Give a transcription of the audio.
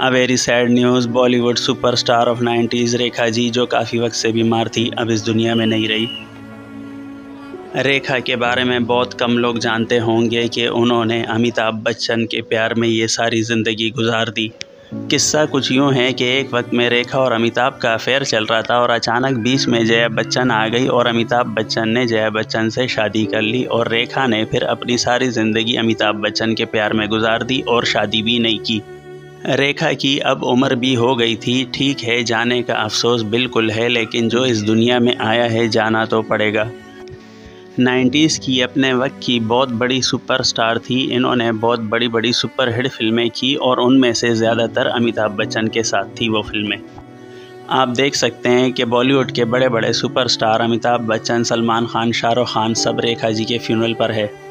A very sad news, Bollywood superstar of 90s Rekha ji, जो काफ़ी वक्त से बीमार थी, अब इस दुनिया में नहीं रही। रेखा के बारे में बहुत कम लोग जानते होंगे कि उन्होंने अमिताभ बच्चन के प्यार में ये सारी ज़िंदगी गुजार दी। किस्सा कुछ यूँ है कि एक वक्त में रेखा और अमिताभ का अफेयर चल रहा था और अचानक बीच में जया बच्चन आ गई और अमिताभ बच्चन ने जया बच्चन से शादी कर ली और रेखा ने फिर अपनी सारी ज़िंदगी अमिताभ बच्चन के प्यार में गुजार दी और शादी भी नहीं की। रेखा की अब उम्र भी हो गई थी। ठीक है, जाने का अफसोस बिल्कुल है, लेकिन जो इस दुनिया में आया है जाना तो पड़ेगा। 90s की अपने वक्त की बहुत बड़ी सुपरस्टार थी। इन्होंने बहुत बड़ी बड़ी सुपरहिट फिल्में की और उनमें से ज़्यादातर अमिताभ बच्चन के साथ थी वो फिल्में। आप देख सकते हैं कि बॉलीवुड के बड़े बड़े सुपरस्टार अमिताभ बच्चन, सलमान खान, शाहरुख खान सब रेखा जी के फ्यूनरल पर है।